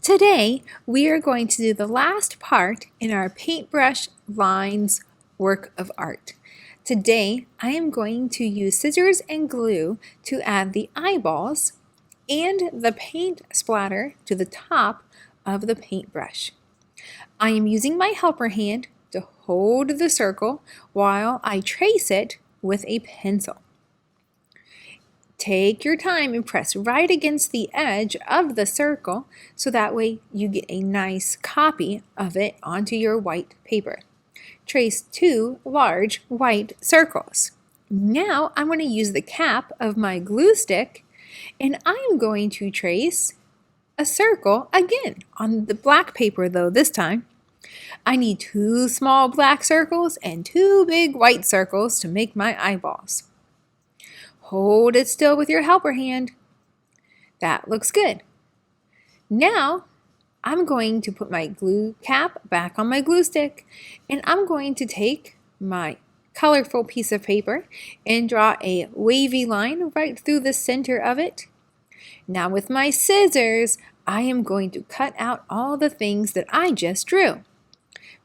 Today, we are going to do the last part in our paintbrush lines work of art. Today, I am going to use scissors and glue to add the eyeballs and the paint splatter to the top of the paintbrush. I am using my helper hand to hold the circle while I trace it with a pencil. Take your time and press right against the edge of the circle so that way you get a nice copy of it onto your white paper. Trace 2 large white circles. Now I'm going to use the cap of my glue stick and I'm going to trace a circle again on the black paper though this time. I need 2 small black circles and 2 big white circles to make my eyeballs. Hold it still with your helper hand. That looks good. Now, I'm going to put my glue cap back on my glue stick and I'm going to take my colorful piece of paper and draw a wavy line right through the center of it. Now with my scissors, I am going to cut out all the things that I just drew.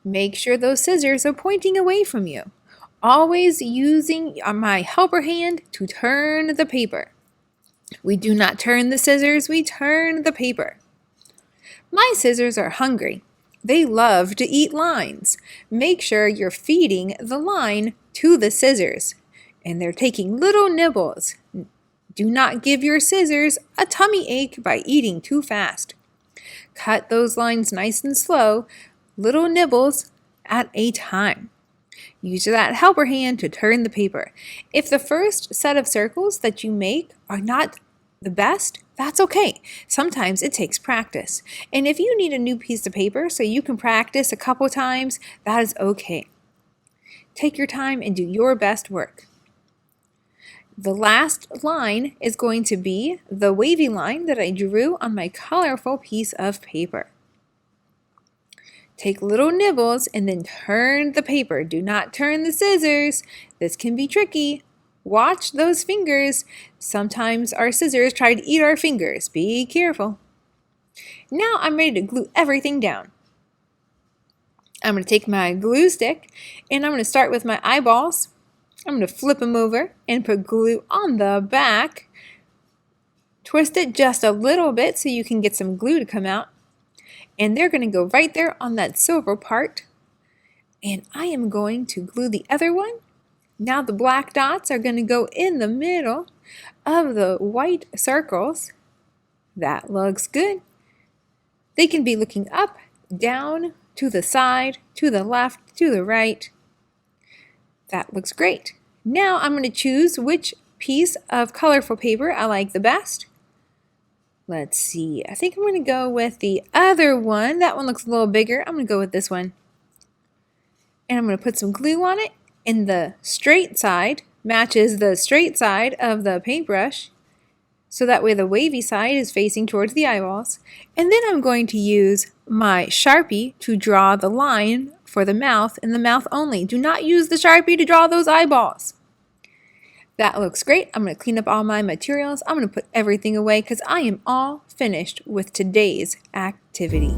Make sure those scissors are pointing away from you. Always using my helper hand to turn the paper. We do not turn the scissors, we turn the paper. My scissors are hungry. They love to eat lines. Make sure you're feeding the line to the scissors. And they're taking little nibbles. Do not give your scissors a tummy ache by eating too fast. Cut those lines nice and slow, little nibbles at a time. Use that helper hand to turn the paper. If the first set of circles that you make are not the best, that's okay. Sometimes it takes practice. And if you need a new piece of paper so you can practice a couple times, that is okay. Take your time and do your best work. The last line is going to be the wavy line that I drew on my colorful piece of paper. Take little nibbles and then turn the paper. Do not turn the scissors. This can be tricky. Watch those fingers. Sometimes our scissors try to eat our fingers. Be careful. Now I'm ready to glue everything down. I'm going to take my glue stick and I'm going to start with my eyeballs. I'm going to flip them over and put glue on the back. Twist it just a little bit so you can get some glue to come out. And they're going to go right there on that silver part. And I am going to glue the other one. Now the black dots are going to go in the middle of the white circles. That looks good. They can be looking up, down, to the side, to the left, to the right. That looks great. Now I'm going to choose which piece of colorful paper I like the best. Let's see, I think I'm going to go with the other one. That one looks a little bigger. I'm going to go with this one. And I'm going to put some glue on it. And the straight side matches the straight side of the paintbrush. So that way the wavy side is facing towards the eyeballs. And then I'm going to use my Sharpie to draw the line for the mouth and the mouth only. Do not use the Sharpie to draw those eyeballs. That looks great. I'm going to clean up all my materials. I'm going to put everything away because I am all finished with today's activity.